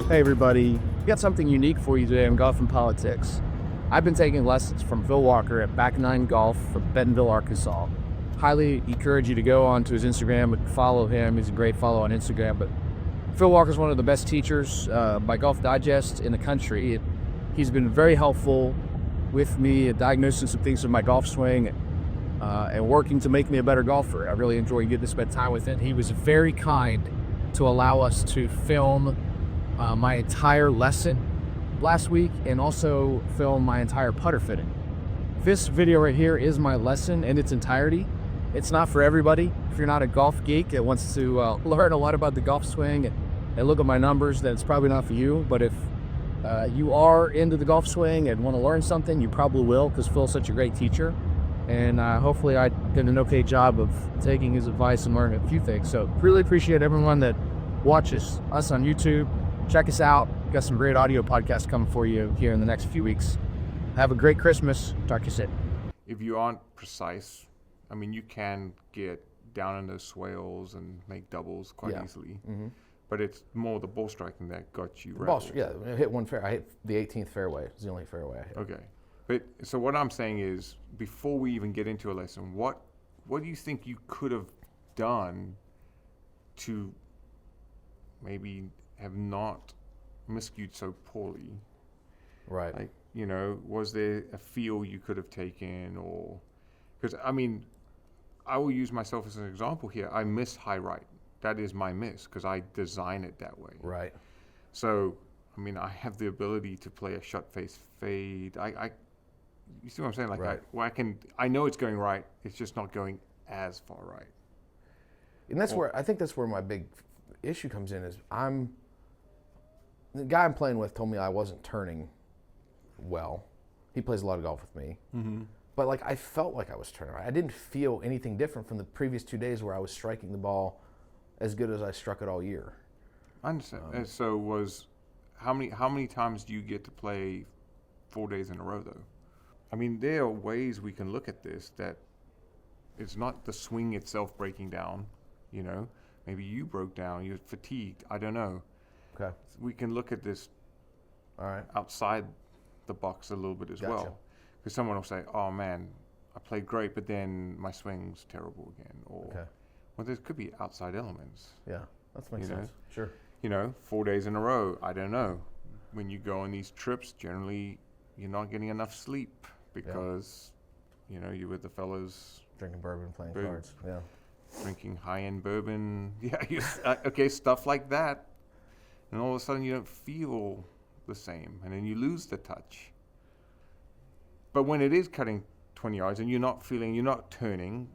Hey everybody, we got something unique for you today on Golf and Politics. I've been taking lessons from Phil Walker at Back Nine Golf from Bentonville, Arkansas. Highly encourage you to go onto his Instagram and follow him. He's a great follow on Instagram. But Phil Walker is one of the best teachers by Golf Digest in the country. He's been very helpful with me at diagnosing some things with my golf swing and working to make me a better golfer. I really enjoy getting to spend time with him. He was very kind to allow us to film my entire lesson last week and also film my entire putter fitting. This video right here is my lesson in its entirety. It's not for everybody. If you're not a golf geek that wants to learn a lot about the golf swing and look at my numbers, then it's probably not for you. But if you are into the golf swing and want to learn something, you probably will, because Phil's such a great teacher. And hopefully I did an okay job of taking his advice and learning a few things. So really appreciate everyone that watches us on YouTube. Check us out. We've got some great audio podcasts coming for you here in the next few weeks. Have a great Christmas. Talk to you soon. If you aren't precise, I mean, you can get down in those swales and make doubles quite easily. Mm-hmm. But it's more the ball striking that got you right. Yeah, I hit one fair. I hit the 18th fairway. It's the only fairway I hit. Okay. But so what I'm saying is, before we even get into a lesson, what do you think you could have done to maybe have not miscued so poorly? Right. Like, you know, was there a feel you could have taken, or, because I mean, I will use myself as an example here. I miss high right. That is my miss because I design it that way. Right. So, I mean, I have the ability to play a shot face fade. You see what I'm saying? Like, right. I know it's going right. It's just not going as far right. And that's where I think that's where my big issue comes in. Is the guy I'm playing with told me I wasn't turning well. He plays a lot of golf with me. Mm-hmm. But like, I felt like I was turning right. I didn't feel anything different from the previous 2 days where I was striking the ball as good as I struck it all year. I understand. And so how many times do you get to play 4 days in a row though? I mean, there are ways we can look at this that it's not the swing itself breaking down, you know. Maybe you broke down, you're fatigued, I don't know. Okay. We can look at this outside the box a little bit as well. Because someone will say, oh man, I played great, but then my swing's terrible again. Or, well, there could be outside elements. Yeah, that makes sense. Sure. You know, 4 days in a row, I don't know. When you go on these trips, generally you're not getting enough sleep because, you know, you're with the fellas. Drinking bourbon, playing cards. Yeah. Drinking high-end bourbon. Yeah, okay, stuff like that. And all of a sudden you don't feel the same, and then you lose the touch. But when it is cutting 20 yards and you're not turning,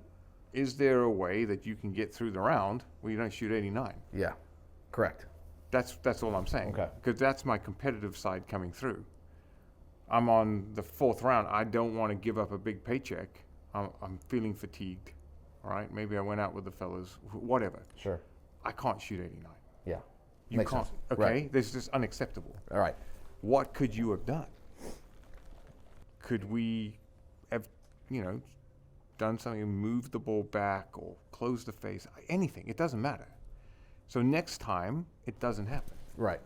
is there a way that you can get through the round where you don't shoot 89? Yeah, correct. That's all I'm saying. Okay. Because that's my competitive side coming through. I'm on the fourth round. I don't want to give up a big paycheck. I'm feeling fatigued. All right, maybe I went out with the fellas, whatever. Sure. I can't shoot 89. Yeah. You Makes can't. sense. Okay, Right. this is just unacceptable. All right. What could you have done? Could we have, you know, done something, moved the ball back or closed the face? Anything. It doesn't matter. So next time, it doesn't happen. Right.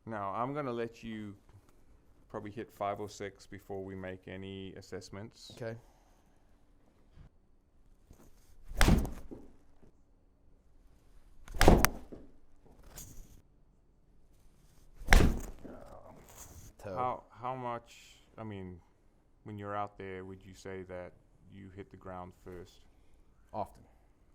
Now, I'm going to let you probably hit 5 or 6 before we make any assessments. Okay. How much, I mean, when you're out there, would you say that you hit the ground first? Often.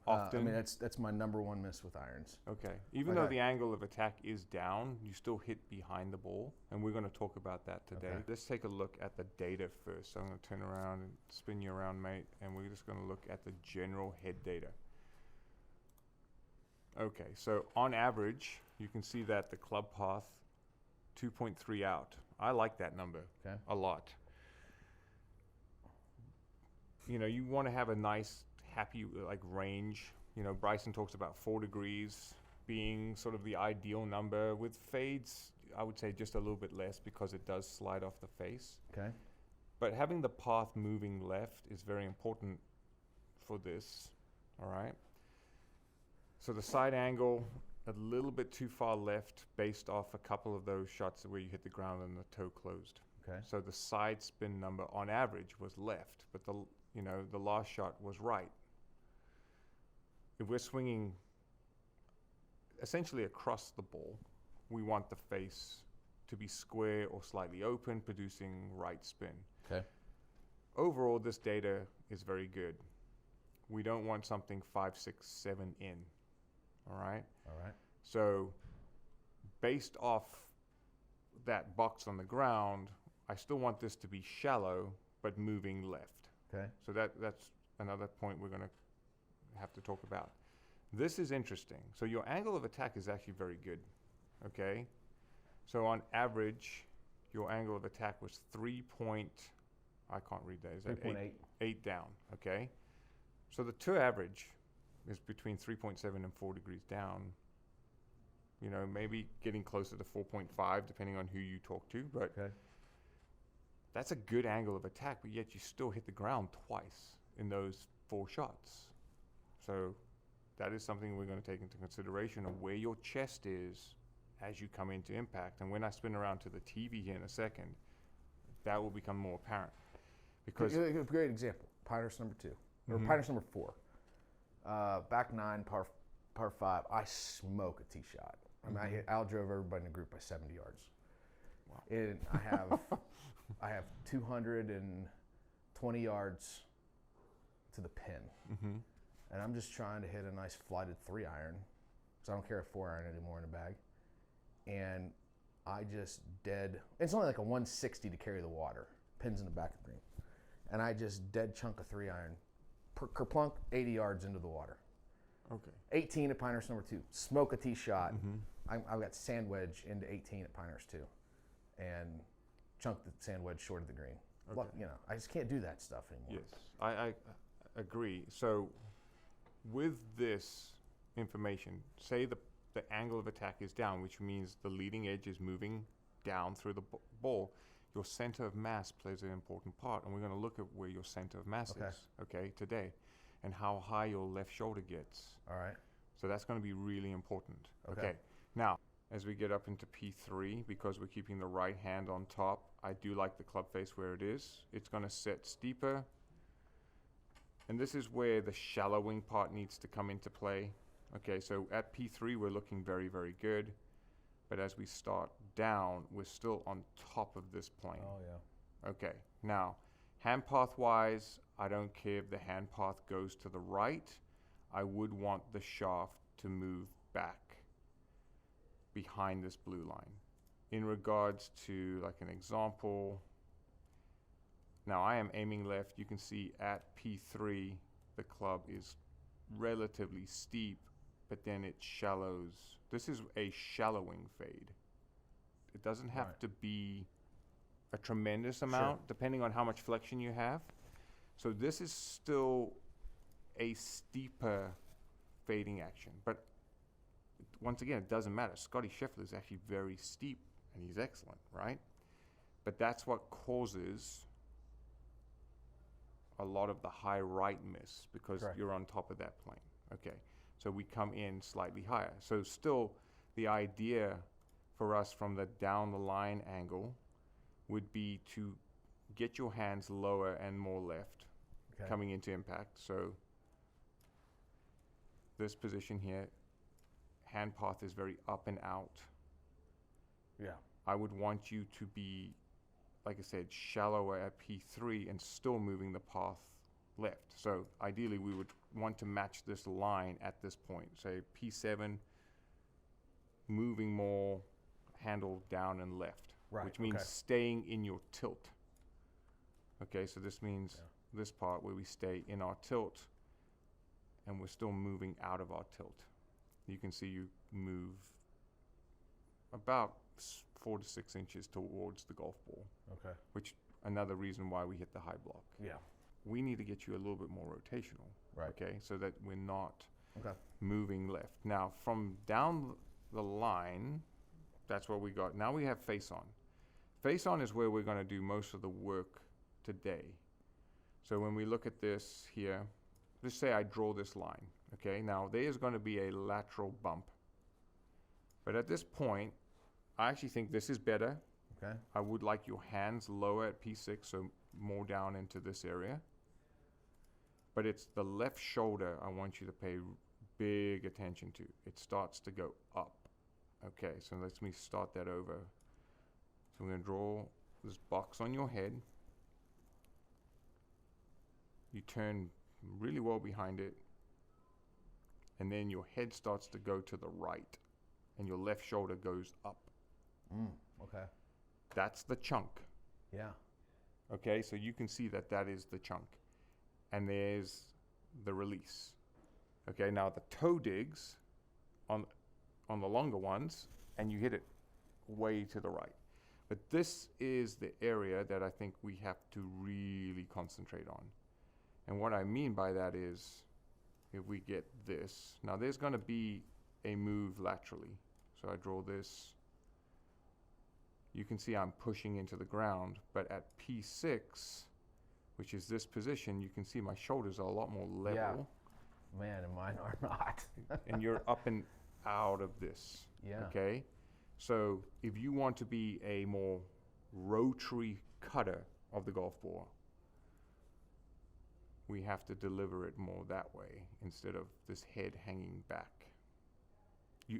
Often? I mean, that's my number one miss with irons. Okay. Even though the angle of attack is down, you still hit behind the ball, and we're going to talk about that today. Okay. Let's take a look at the data first. So I'm going to turn around and spin you around, mate, and we're just going to look at the general head data. Okay, so on average, you can see that the club path, 2.3 out. I like that number a lot. You know, you want to have a nice, happy, like, range. You know, Bryson talks about 4 degrees being sort of the ideal number. With fades, I would say just a little bit less because it does slide off the face. Okay. But having the path moving left is very important for this, all right? So the side angle, a little bit too far left based off a couple of those shots where you hit the ground and the toe closed. Okay. So the side spin number on average was left, but the last shot was right. If we're swinging essentially across the ball, we want the face to be square or slightly open, producing right spin. Okay. Overall, this data is very good. We don't want something 5, 6, 7 in. All right? All right. So based off that box on the ground, I still want this to be shallow, but moving left. Okay. So that's another point we're going to have to talk about. This is interesting. So your angle of attack is actually very good. Okay? So on average, your angle of attack was I can't read that. Is that 3.8. 8 down. Okay? So the two average is between 3.7 and 4 degrees down. You know, maybe getting closer to 4.5 depending on who you talk to, but Okay. that's a good angle of attack, but yet you still hit the ground twice in those 4 shots. So that is something we're going to take into consideration of where your chest is as you come into impact. And when I spin around to the TV here in a second, that will become more apparent. Because a great example, Pinehurst number 2, or Pinehurst number 4. Back 9, par 5, I smoke a tee shot. I mean, I outdrove everybody in the group by 70 yards. Wow. And I have 220 yards to the pin. And I'm just trying to hit a nice flighted 3-iron, because I don't carry a 4-iron anymore in the bag. And I just it's only like a 160 to carry the water, pins in the back of the green. And I just dead chunk a 3-iron, kerplunk, 80 yards into the water. okay. 18 at Pinehurst number 2, smoke a tee shot. I've got sand wedge into 18 at Pinehurst 2, and chunk the sand wedge short of the green. Okay. You know, I just can't do that stuff anymore. Yes, I agree. So with this information, say the angle of attack is down, which means the leading edge is moving down through the ball. Your center of mass plays an important part, and we're going to look at where your center of mass is, okay, today, and how high your left shoulder gets. All right. So that's going to be really important. Okay. Now, as we get up into P3, because we're keeping the right hand on top, I do like the club face where it is. It's going to set steeper. And this is where the shallowing part needs to come into play. Okay, so at P3, we're looking very, very good. But as we start down, we're still on top of this plane. Oh, yeah. Okay, now, hand path wise, I don't care if the hand path goes to the right. I would want the shaft to move back behind this blue line. In regards to, like an example, now I am aiming left. You can see at P3, the club is relatively steep, but then it shallows. This is a shallowing fade. It doesn't have Right. to be a tremendous amount, depending on how much flexion you have. So this is still a steeper fading action. But once again, it doesn't matter. Scotty Scheffler is actually very steep, and he's excellent, right? But that's what causes a lot of the high right miss, because Correct. you're on top of that plane. Okay, so we come in slightly higher. So still, the idea for us from the down the line angle would be to get your hands lower and more left coming into impact. So this position here, hand path is very up and out. Yeah. I would want you to be, like I said, shallower at P3 and still moving the path left. So ideally we would want to match this line at this point. Say P7, moving more handle down and left, Right, which means okay. staying in your tilt. Okay, so this means this part where we stay in our tilt and we're still moving out of our tilt. You can see you move about 4 to 6 inches towards the golf ball, Okay. which another reason why we hit the high block. Yeah. We need to get you a little bit more rotational, Right. okay, so that we're not Okay. moving left. Now, from down the line, that's what we got. Now we have face on. Face on is where we're going to do most of the work today. So when we look at this here, let's say I draw this line, Okay, now there's going to be a lateral bump. But at this point, I actually think this is better. Okay. I would like your hands lower at P6, so more down into this area. But it's the left shoulder I want you to pay big attention to. It starts to go up. Okay, so let me start that over. So I'm going to draw this box on your head. You turn really well behind it. And then your head starts to go to the right. And your left shoulder goes up. Okay. That's the chunk. Yeah. Okay, so you can see that that is the chunk. And there's the release. Okay, now the toe digs on the longer ones, and you hit it way to the right. But this is the area that I think we have to really concentrate on. And what I mean by that is, if we get this, now there's going to be a move laterally. So I draw this. You can see I'm pushing into the ground, but at P6, which is this position, you can see my shoulders are a lot more level. Yeah. Man, and mine are not. And you're up and out of this. Yeah. Okay? So if you want to be a more rotary cutter of the golf ball, we have to deliver it more that way instead of this head hanging back.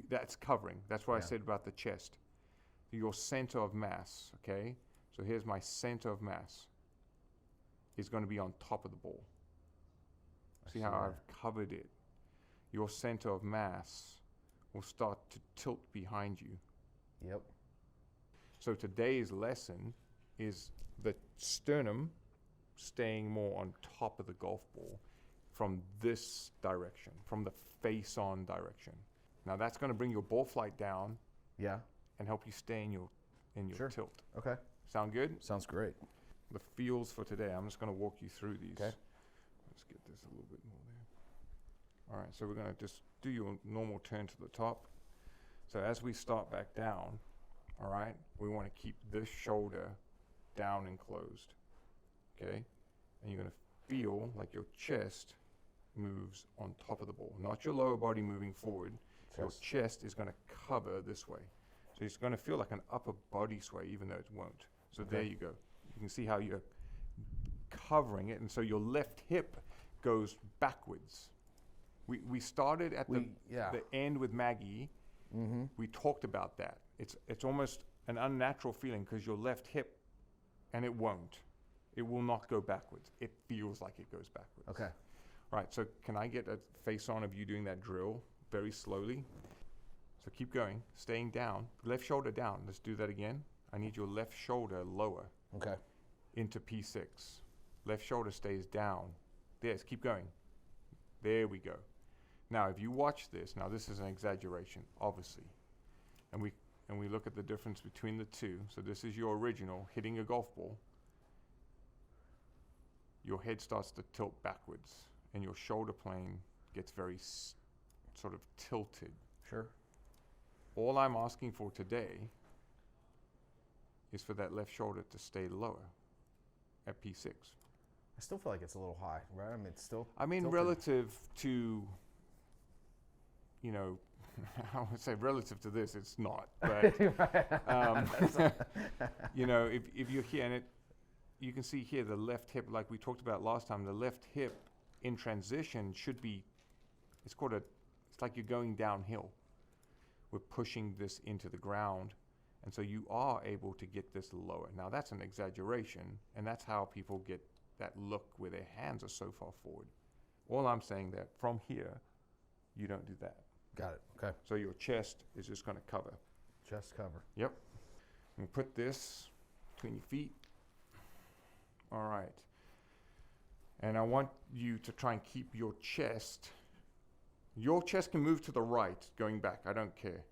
That's covering. That's what I said about the chest. Your center of mass, okay? So here's my center of mass. Is going to be on top of the ball. See how I've covered it? Your center of mass will start to tilt behind you. Yep. So today's lesson is the sternum staying more on top of the golf ball from this direction, from the face-on direction. Now that's going to bring your ball flight down. Yeah. And help you stay in your tilt. Okay. Sound good? Sounds great. The feels for today, I'm just going to walk you through these. Okay. Let's get this a little bit more there. All right, so we're going to just do your normal turn to the top. So as we start back down, all right, we want to keep this shoulder down and closed. Okay? And you're going to feel like your chest moves on top of the ball, not your lower body moving forward. Your chest is going to cover this way. So it's going to feel like an upper body sway, even though it won't. So there you go. You can see how you're covering it. And so your left hip goes backwards. We started at the end with Maggie. Mm-hmm. We talked about that. It's almost an unnatural feeling because your left hip, and it won't. It will not go backwards. It feels like it goes backwards. Okay. Right, so can I get a face-on of you doing that drill very slowly? So keep going, staying down. Left shoulder down. Let's do that again. I need your left shoulder lower. Okay. Into P6. Left shoulder stays down. Yes, keep going. There we go. Now, if you watch this, now this is an exaggeration, obviously. And we look at the difference between the two. So this is your original, hitting a golf ball. Your head starts to tilt backwards, and your shoulder plane gets very sort of tilted. Sure. All I'm asking for today is for that left shoulder to stay lower at P6. I still feel like it's a little high, right? I mean, it's still. I mean, tilted. relative to, I would say relative to this, it's not. But, if you're here, and you can see here the left hip, like we talked about last time, the left hip in transition should be, it's like you're going downhill. We're pushing this into the ground. And so you are able to get this lower. Now that's an exaggeration, and that's how people get that look where their hands are so far forward. All I'm saying that from here, you don't do that. Got it. Okay. So your chest is just going to cover. Chest cover. Yep. And put this between your feet. All right. And I want you to try and keep your chest. Your chest can move to the right, going back. I don't care.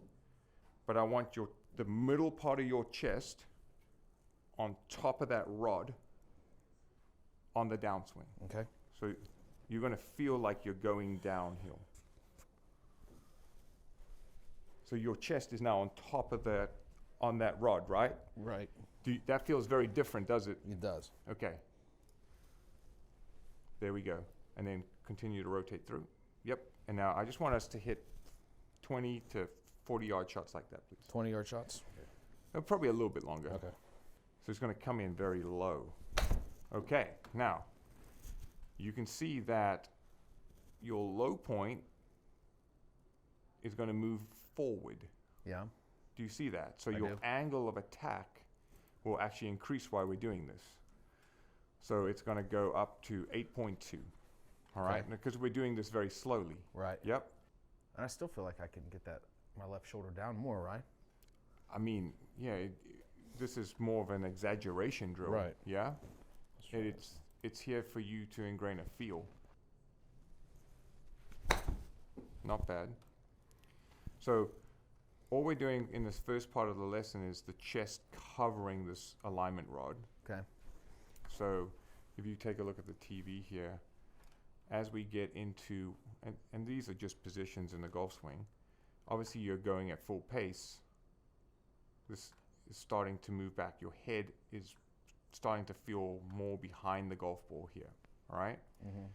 But I want the middle part of your chest on top of that rod on the downswing. Okay. So you're going to feel like you're going downhill. So your chest is now on top of on that rod, right? Right. That feels very different, does it? It does. Okay. There we go. And then continue to rotate through. Yep. And now I just want us to hit 20 to 40-yard shots like that, please. 20-yard shots. Probably a little bit longer. Okay. So it's going to come in very low. Okay. Now, you can see that your low point is going to move forward. Yeah. Do you see that? So I your do. angle of attack will actually increase while we're doing this. So it's going to go up to 8.2. All right? Okay. Because we're doing this very slowly. Right. Yep. And I still feel like I can get my left shoulder down more, right? I mean, yeah, this is more of an exaggeration drill. Right. Yeah? That's right. It's here for you to ingrain a feel. Not bad. So all we're doing in this first part of the lesson is the chest covering this alignment rod. Okay. So if you take a look at the TV here, as we get into, and these are just positions in the golf swing, obviously you're going at full pace. This is starting to move back. Your head is starting to feel more behind the golf ball here, all right? Mm-hmm.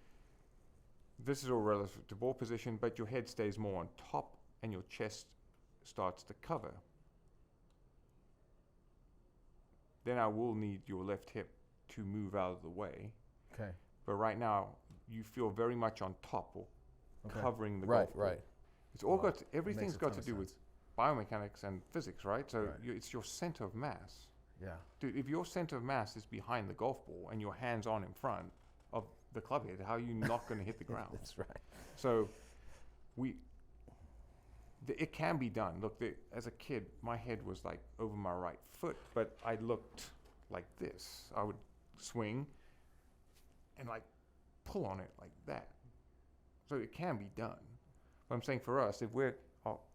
This is all relative to ball position, but your head stays more on top and your chest starts to cover. Then I will need your left hip to move out of the way. Okay. But right now, you feel very much on top or Okay. covering the Right, golf ball. right. It's all Well, everything's makes a got ton to of do with sense. biomechanics and physics, right? So Right. it's your center of mass. Yeah. Dude, if your center of mass is behind the golf ball and your hands on in front of the club head, how are you not going to hit the ground? That's right. So it can be done. Look, as a kid, my head was like over my right foot, but I looked like this. I would swing and like pull on it like that. So it can be done. But I'm saying for us, if we're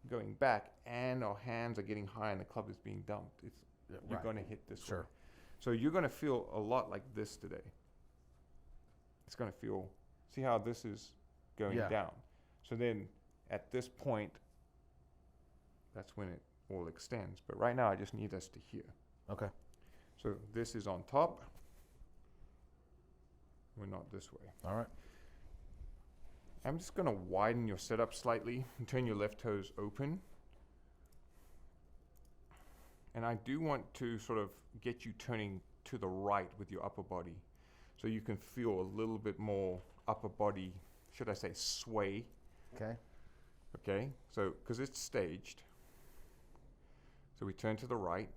going back and our hands are getting high and the club is being dumped, you're right. going to hit this Sure. way. So you're going to feel a lot like this today. It's going to feel, see how this is going Yeah. down. So then at this point, that's when it all extends. But right now, I just need us to hear. Okay. So this is on top. We're not this way. All right. I'm just going to widen your setup slightly and turn your left toes open. And I do want to sort of get you turning to the right with your upper body so you can feel a little bit more upper body, should I say, sway. Okay. Okay, so because it's staged. So we turn to the right.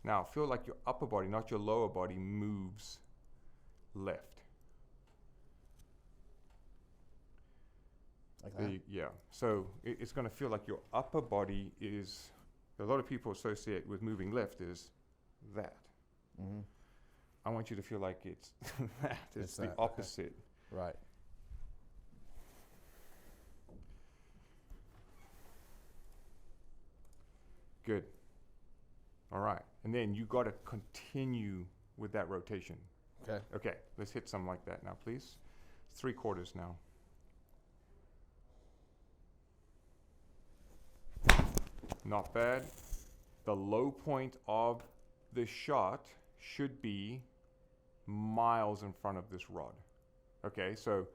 Now feel like your upper body, not your lower body, moves left. Like that? Yeah, so it's going to feel like your upper body is, a lot of people associate with moving left is that. Mm-hmm. I want you to feel like it's that. It's the that, okay. opposite. Right. Good. All right. And then you got to continue with that rotation. Okay. Okay, let's hit something like that now, please. 3/4 now. Not bad. The low point of this shot should be miles in front of this rod. Okay, so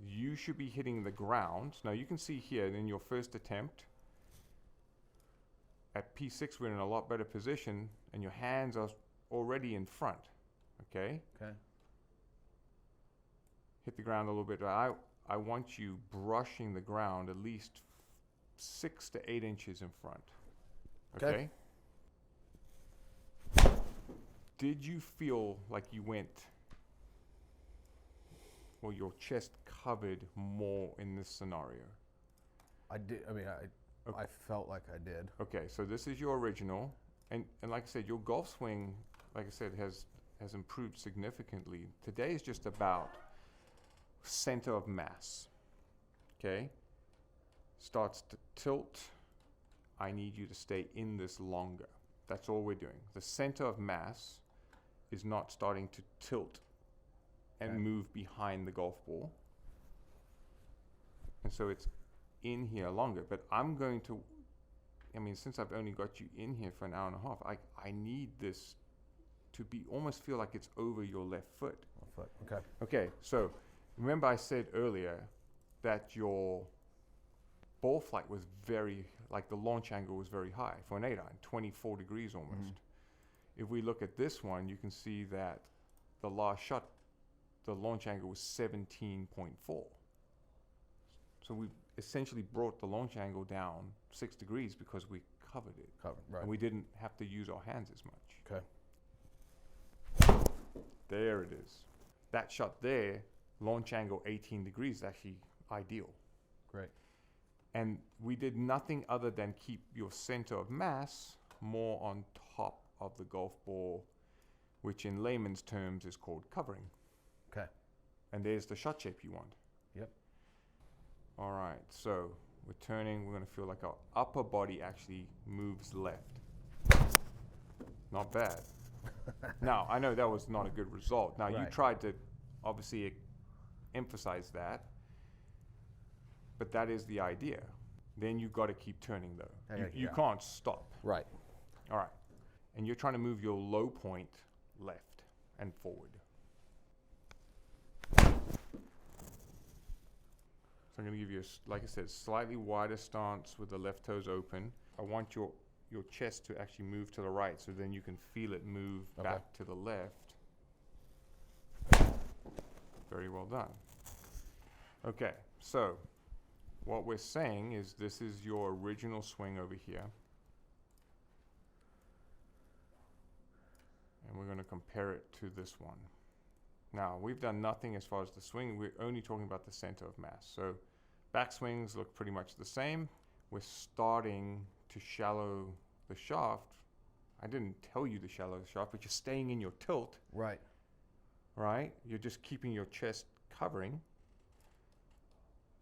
you should be hitting the ground. Now you can see here in your first attempt, at P6 we're in a lot better position and your hands are already in front. Okay? Okay. Hit the ground a little bit. I want you brushing the ground at least 6 to 8 inches in front. Okay. Did you feel like you went, well, your chest covered more in this scenario? I did. I mean, I felt like I did. Okay, so this is your original, and like I said, your golf swing, like I said, has improved significantly. Today is just about center of mass. Okay, starts to tilt. I need you to stay in this longer. That's all we're doing. The center of mass is not starting to tilt and Okay. move behind the golf ball, and so it's in here longer. But I'm going to, I mean, since I've only got you in here for an hour and a half, I need this to be almost feel like it's over your left foot. My foot. Okay. Okay, so Remember I said earlier that your ball flight was like the launch angle was very high for an 8-iron, 24 degrees almost. If we look at this one, you can see that the last shot, the launch angle was 17.4. So we essentially brought the launch angle down 6 degrees because we covered it. Right. And we didn't have to use our hands as much. Okay. There it is. That shot there, launch angle 18 degrees, is actually ideal. Great. And we did nothing other than keep your center of mass more on top of the golf ball, which in layman's terms is called covering. Okay. And there's the shot shape you want. Yep. All right, so we're turning, we're gonna feel like our upper body actually moves left. Not bad. Now, I know that was not a good result. Now, you Right. tried to obviously emphasize that, but that is the idea. Then you got to keep turning though. You can't stop. Right. All right. And you're trying to move your low point left and forward. So I'm going to give you, like I said, slightly wider stance with the left toes open. I want your chest to actually move to the right, so then you can feel it move back to the left. Very well done. Okay, so what we're saying is this is your original swing over here. And we're going to compare it to this one. Now, we've done nothing as far as the swing. We're only talking about the center of mass. So back swings look pretty much the same. We're starting to shallow the shaft. I didn't tell you to shallow the shaft, but you're staying in your tilt. Right. Right? You're just keeping your chest covering.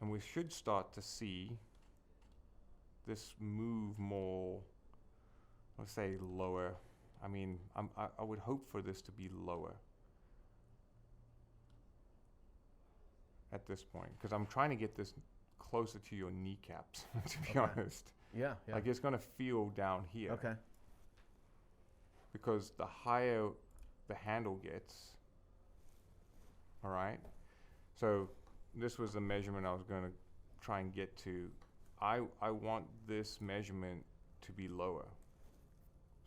And we should start to see this move more, let's say lower. I mean, I would hope for this to be lower at this point, because I'm trying to get this closer to your kneecaps, to be honest. Yeah. Like it's going to feel down here. Okay. Because the higher the handle gets, all right? So this was the measurement I was going to try and get to. I want this measurement to be lower.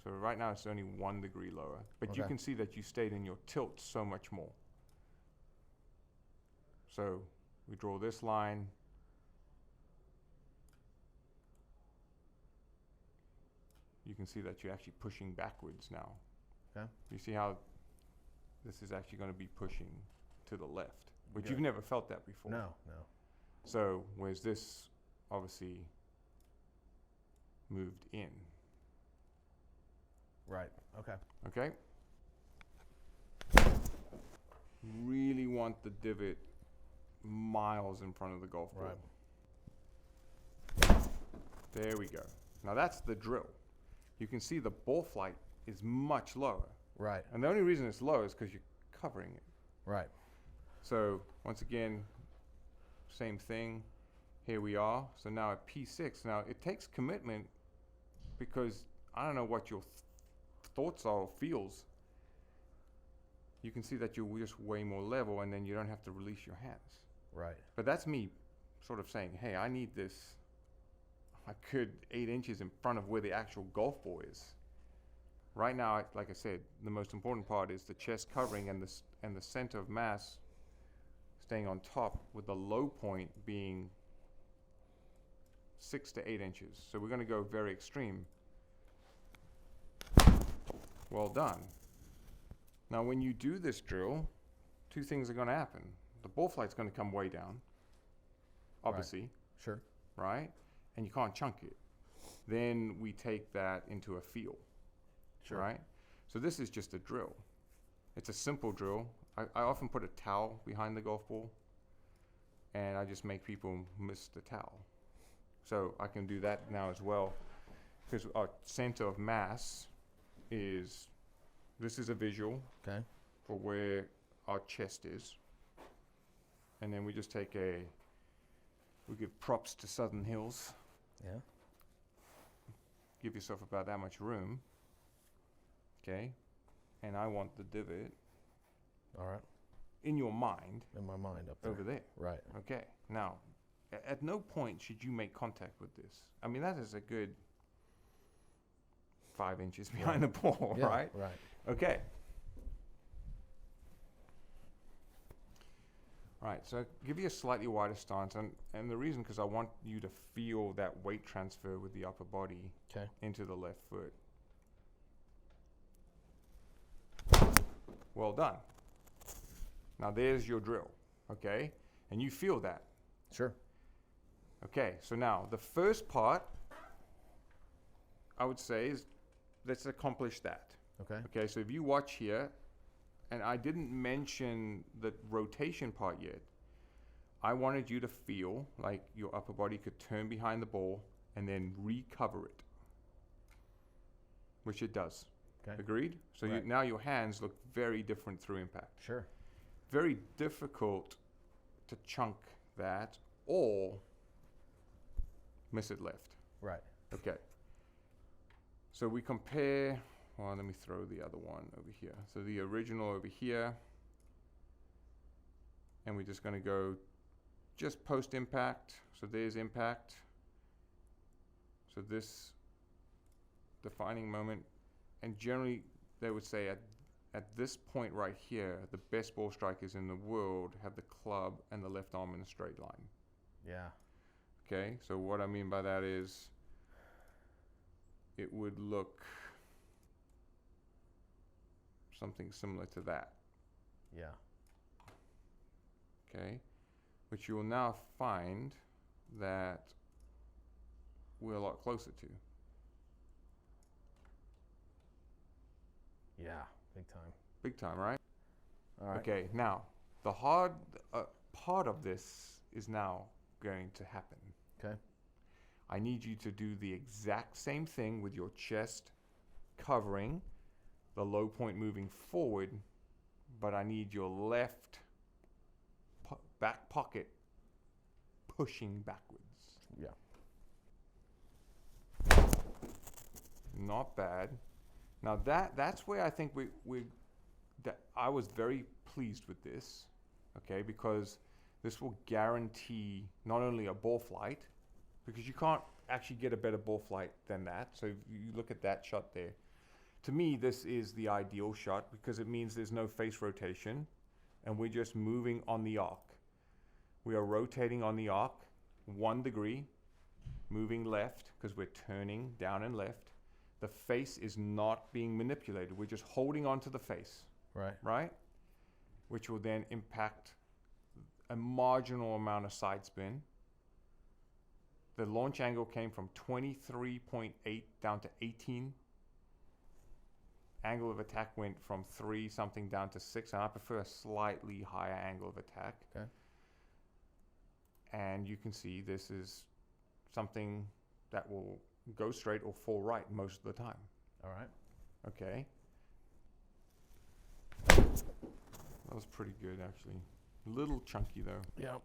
So right now it's only 1 degree lower, but you can see that you stayed in your tilt so much more. So we draw this line. You can see that you're actually pushing backwards now. Okay. You see how this is actually going to be pushing to the left, but you've never felt that before. No. So whereas this obviously moved in. Right. Okay. Okay? Really want the divot miles in front of the golf ball. Right. There we go. Now that's the drill. You can see the ball flight is much lower. Right. And the only reason it's low is because you're covering it. Right. So once again, same thing. Here we are. So now at P6. Now it takes commitment because I don't know what your thoughts are or feels. You can see that you're just way more level, and then you don't have to release your hands. Right. But that's me sort of saying, hey, I need this a good 8 inches in front of where the actual golf ball is. Right now, like I said, the most important part is the chest covering and the center of mass staying on top, with the low point being 6 to 8 inches. So we're going to go very extreme. Well done. Now when you do this drill, 2 things are going to happen. The ball flight's going to come way down, obviously. Right. Sure. Right? And you can't chunk it. Then we take that into a feel. Sure. Right? So this is just a drill. It's a simple drill. I often put a towel behind the golf ball, and I just make people miss the towel. So I can do that now as well, because our center of mass is, this is a visual for where our chest is. And then we just take we give props to Southern Hills. Yeah. Give yourself about that much room. Okay. And I want the divot All right. in your mind In my mind up there. over there. Right. Okay. Now, at no point should you make contact with this. I mean, that is a good 5 inches behind the ball, Yeah, right? right. Okay. Right, so give you a slightly wider stance, and the reason, because I want you to feel that weight transfer with the upper body Okay. into the left foot. Well done. Now there's your drill, okay? And you feel that. Sure. Okay, so now the first part, I would say, is let's accomplish that. Okay. Okay, so if you watch here, and I didn't mention the rotation part yet, I wanted you to feel like your upper body could turn behind the ball and then recover it, which it does. Okay. Agreed? So Right. now your hands look very different through impact. Sure. Very difficult to chunk that or miss it left. Right. Okay. So we compare, well, let me throw the other one over here. So the original over here, and we're just going to go just post impact. So there's impact. So this defining moment, and generally they would say at this point right here, the best ball strikers in the world have the club and the left arm in a straight line. Yeah. Okay, so what I mean by that is it would look something similar to that. Yeah. Okay, which you will now find that we're a lot closer to. Yeah. Big time. Big time, right? All right. Okay, now the hard part of this is now going to happen. Okay. I need you to do the exact same thing with your chest covering, the low point moving forward, but I need your left back pocket pushing backwards. Yeah. Not bad. Now that's where I think that I was very pleased with this, okay, because this will guarantee not only a ball flight, because you can't actually get a better ball flight than that. So if you look at that shot there, to me this is the ideal shot because it means there's no face rotation and we're just moving on the arc. We are rotating on the arc 1 degree, moving left because we're turning down and left. The face is not being manipulated. We're just holding on to the face, Right. right? Which will then impact a marginal amount of side spin. The launch angle came from 23.8 down to 18. Angle of attack went from 3 something down to 6, and I prefer a slightly higher angle of attack. Okay. And you can see this is something that will go straight or fall right most of the time. All right. Okay. That was pretty good, actually. A little chunky, though. Yeah.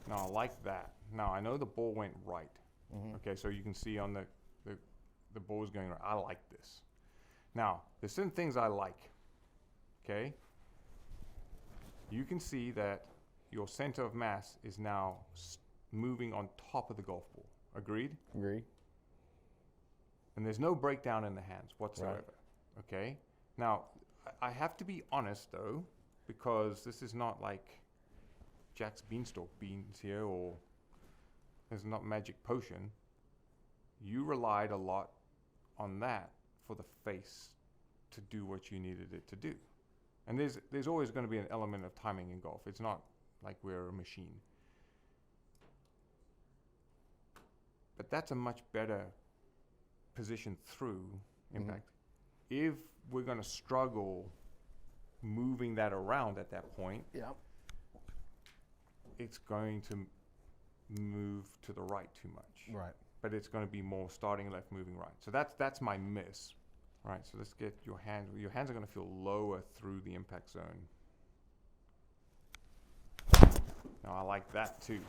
Now, I like that. Now, I know the ball went right. Mm-hmm. Okay, so you can see on the ball is going right. I like this. Now, there's certain things I like. Okay? You can see that your center of mass is now moving on top of the golf ball. Agreed? Agree. And there's no breakdown in the hands whatsoever. Right. Okay? Now, I have to be honest, though, because this is not like Jack's Beanstalk beans here, or there's not magic potion. You relied a lot on that for the face to do what you needed it to do. And there's always going to be an element of timing in golf. It's not like we're a machine. But that's a much better position through impact. If we're going to struggle moving that around at that point, Yeah. it's going to move to the right too much. Right. But it's going to be more starting left, moving right. So that's my miss. Right, so let's get your hands. Your hands are going to feel lower through the impact zone. Now, I like that too.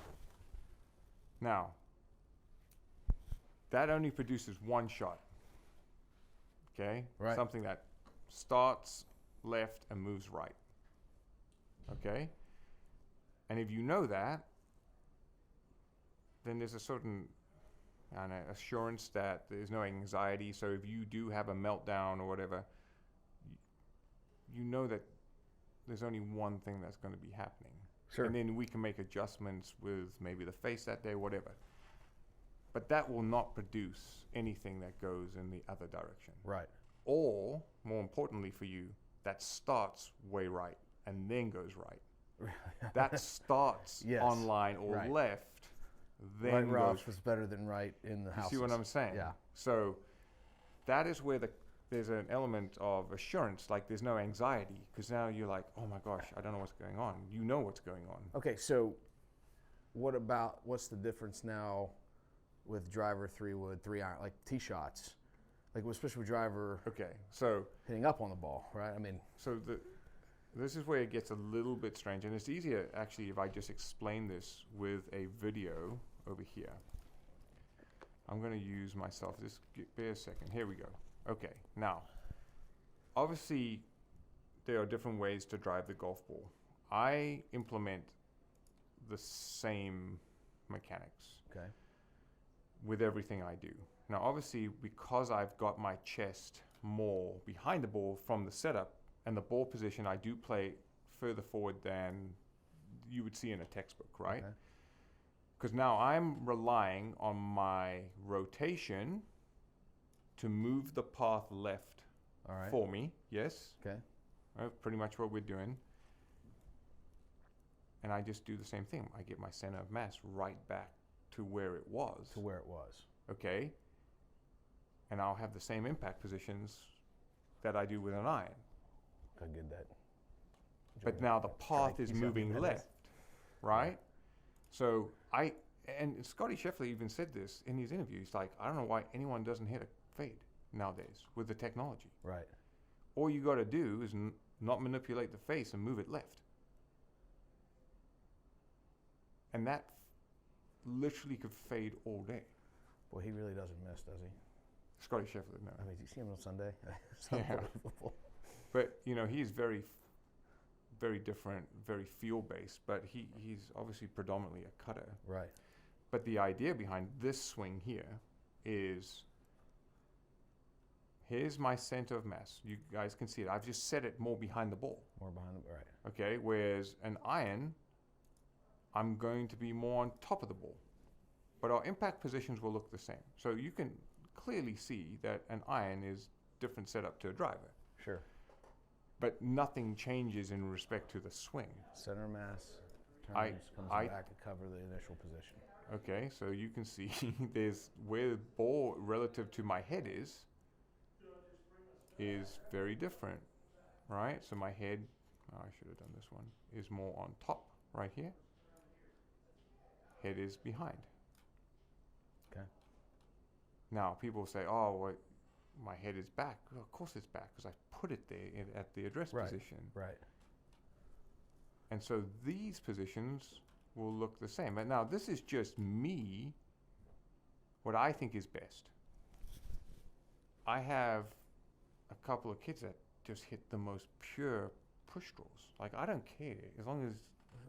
Now, that only produces one shot. Okay? Right. Something that starts left, and moves right. Okay? And if you know that, then there's a certain assurance that there's no anxiety. So if you do have a meltdown or whatever, you know that there's only one thing that's going to be happening. Sure. And then we can make adjustments with maybe the face that day, whatever. But that will not produce anything that goes in the other direction. Right. Or, more importantly for you, that starts way right and then goes right. That starts Yes. on line or Right. left, then Right, goes. Ralph was better than right in the house. You see what I'm saying? Yeah. So that is where there's an element of assurance, like there's no anxiety, because now you're like, oh my gosh, I don't know what's going on. You know what's going on. Okay, so what's the difference now with driver 3-wood, 3-iron, like tee shots? Like, especially with driver Okay, so hitting up on the ball, right? I mean, this is where it gets a little bit strange, and it's easier actually if I just explain this with a video over here. I'm going to use myself. Just bear a second. Here we go. Okay, now, obviously, there are different ways to drive the golf ball. I implement the same mechanics okay. with everything I do. Now, obviously, because I've got my chest more behind the ball from the setup and the ball position, I do play further forward than you would see in a textbook, right? Because now I'm relying on my rotation to move the path left All right. for me, yes? Okay. Pretty much what we're doing. And I just do the same thing. I get my center of mass right back to where it was. To where it was. Okay? And I'll have the same impact positions that I do with an iron. I get that. But now the path is moving left, right? So and Scotty Scheffler even said this in his interview. He's like, I don't know why anyone doesn't hit a fade nowadays with the technology. Right. All you got to do is not manipulate the face and move it left. And that literally could fade all day. Boy, he really doesn't miss, does he? Scotty Scheffler, no. I mean, you see him on Sunday? It's Yeah. unbelievable. But, he's very, very different, very feel-based, but he's obviously predominantly a cutter. Right. But the idea behind this swing here is, here's my center of mass. You guys can see it. I've just set it more behind the ball. More behind the right. Okay, whereas an iron, I'm going to be more on top of the ball. But our impact positions will look the same. So you can clearly see that an iron is different setup to a driver. Sure. But nothing changes in respect to the swing. Center mass I- comes I- back to cover the initial position. Okay, so you can see there's where the ball relative to my head is very different, right? So my head, I should have done this one, is more on top right here. Head is behind. Okay. Now people say, oh, well, my head is back. Well, of course it's back because I put it there at the address position. Right. And so these positions will look the same. And now this is just me, what I think is best. I have a couple of kids that just hit the most pure push draws. Like, I don't care as long as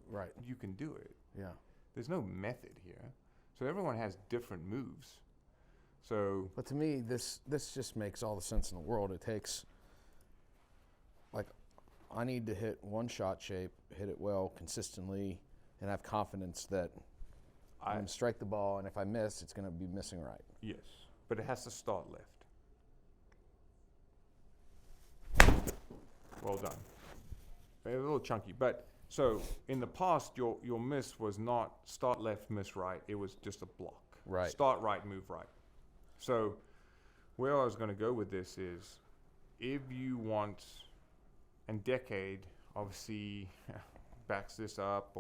Right. you can do it. Yeah. There's no method here. So everyone has different moves. So But to me, this just makes all the sense in the world. It takes, like, I need to hit one shot shape, hit it well, consistently, and have confidence that I'm going to strike the ball, and if I miss, it's going to be missing right. yes, but it has to start left. Well done. A little chunky, but so in the past, your miss was not start left, miss right. It was just a block. Right. Start right, move right. So where I was going to go with this is, if you want, and Decade obviously backs this up,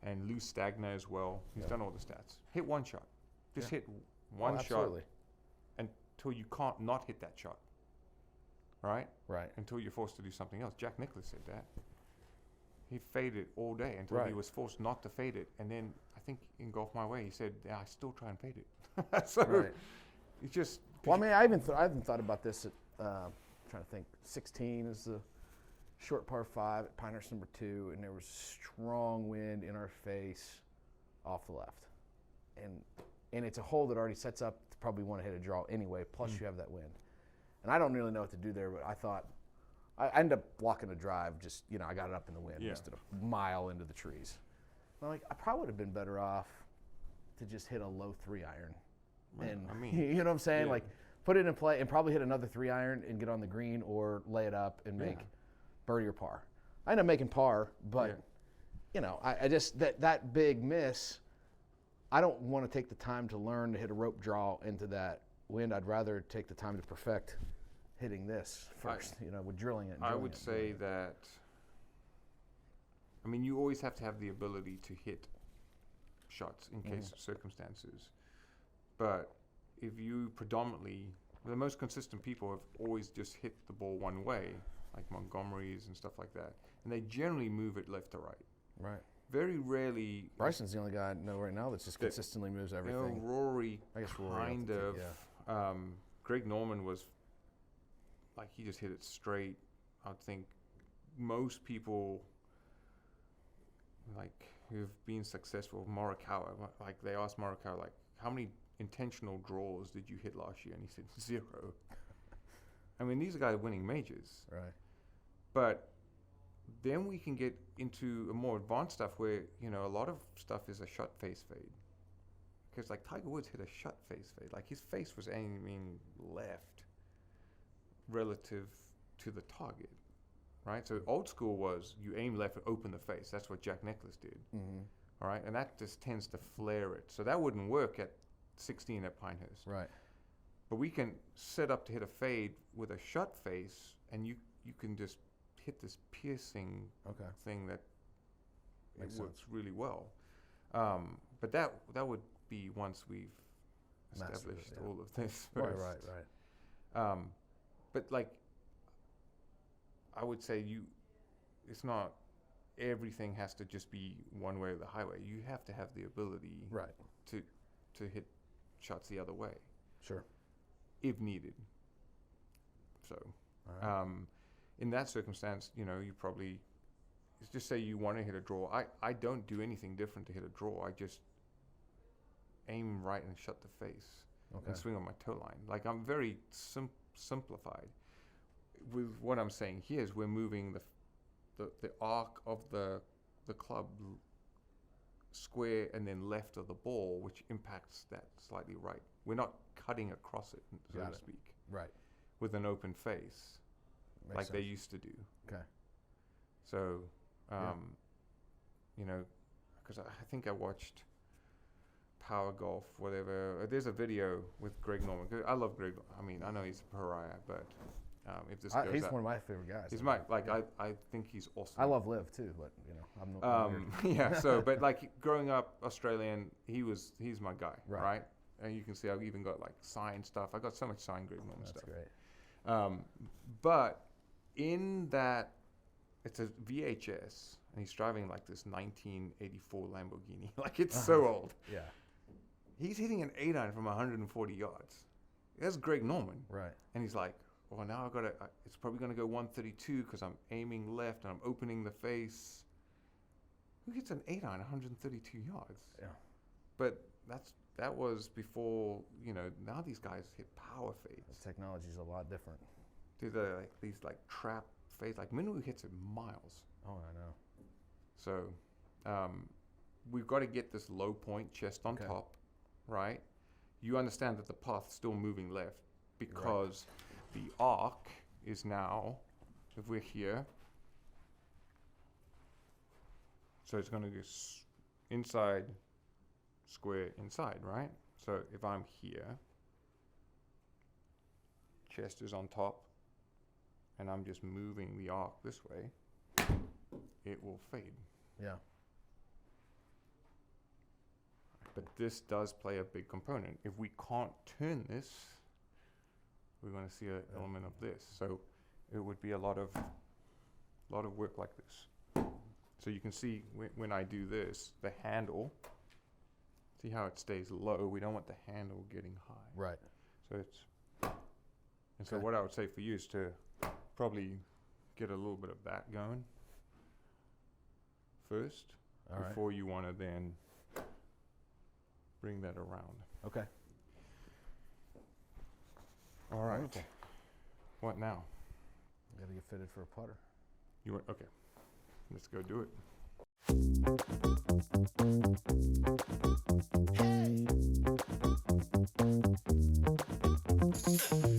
and Lou Stagner as well. He's done all the stats. Hit one shot. Just hit one shot absolutely. until you can't not hit that shot. Right? Right. Until you're forced to do something else. Jack Nicklaus said that. He faded all day until he was forced not to fade it. And then I think in Golf My Way, he said, yeah, I still try and fade it. So Right. it's just. Well, I mean, I haven't thought about this at, trying to think, 16 is the short par 5 at Pinehurst number 2, and there was strong wind in our face off the left. And it's a hole that already sets up to probably want to hit a draw anyway, plus you have that wind. And I don't really know what to do there, but I thought, I ended up blocking a drive, just, I got it up in the wind, just at a mile into the trees. And I'm like, I probably would have been better off to just hit a low 3-iron. And, you know what I'm saying? Like, put it in play and probably hit another 3-iron and get on the green or lay it up and make birdie or par. I ended up making par, but, I just, that big miss, I don't want to take the time to learn to hit a rope draw into that wind. I'd rather take the time to perfect hitting this first, with drilling it. I would say that, you always have to have the ability to hit shots in case of circumstances. But if you predominantly, the most consistent people have always just hit the ball one way, like Montgomery's and stuff like that. And they generally move it left to right. Right. Very rarely. Bryson's the only guy I know right now that just consistently moves everything. Rory, I guess Rory kind of. Yeah. Greg Norman was, like, he just hit it straight. I think most people, like, who've been successful, Morikawa, like, they asked Morikawa, like, how many intentional draws did you hit last year? And he said 0. These are guys winning majors. Right. But then we can get into a more advanced stuff where, a lot of stuff is a shot face fade. Because, like, Tiger Woods hit a shot face fade. Like, his face was aiming left relative to the target, right? So old school was you aim left and open the face. That's what Jack Nicklaus did. All right? And that just tends to flare it. So that wouldn't work at 16 at Pinehurst. Right. But we can set up to hit a fade with a shut face, and you can just hit this piercing thing that it works really well. But that would be once we've established all of this first. Right. But, like, I would say it's not everything has to just be one way or the highway. You have to have the ability to hit shots the other way. Sure. If needed. So, in that circumstance, you probably, just say you want to hit a draw. I don't do anything different to hit a draw. I just aim right and shut the face and swing on my toe line. Like, I'm very simplified. With what I'm saying here is we're moving the arc of the club square and then left of the ball, which impacts that slightly right. We're not cutting across it, so to speak. Right. With an open face, Makes like sense. they used to do. Okay. So, because I think I watched Power Golf, whatever. There's a video with Greg Norman. I love Greg. I know he's a pariah, but if this goes he's out, one of my favorite guys. he's I think he's awesome. I love Liv too, but I'm not. Yeah. So, but, like, growing up Australian, he's my guy, right? And you can see I've even got, like, signed stuff. I got so much signed Greg Norman stuff. That's great. But in that, it's a VHS, and he's driving, like, this 1984 Lamborghini. Like, it's so old. Yeah. He's hitting an 8-iron from 140 yards. That's Greg Norman. Right. And he's like, well, now it's probably going to go 132 because I'm aiming left and I'm opening the face. Who hits an 8-iron 132 yards? Yeah. But that was before, now these guys hit power fades. This technology's a lot different. These are, like, these, like, trap fades. Like, Minu hits it miles. Oh, I know. So we've got to get this low point, chest on top, right? You understand that the path's still moving left because the arc is now, if we're here, so it's going to go inside, square, inside, right? So if I'm here, chest is on top, and I'm just moving the arc this way, it will fade. Yeah. But this does play a big component. If we can't turn this, we're going to see an element of this. So it would be a lot of work like this. So you can see when I do this, the handle, see how it stays low? We don't want the handle getting high. Right. So it's, and so what I would say for you is to probably get a little bit of that going first All right. before you want to then bring that around. Okay. All right. Wonderful. What now? Got to get fitted for a putter. You want, okay. Let's go do it. Hey.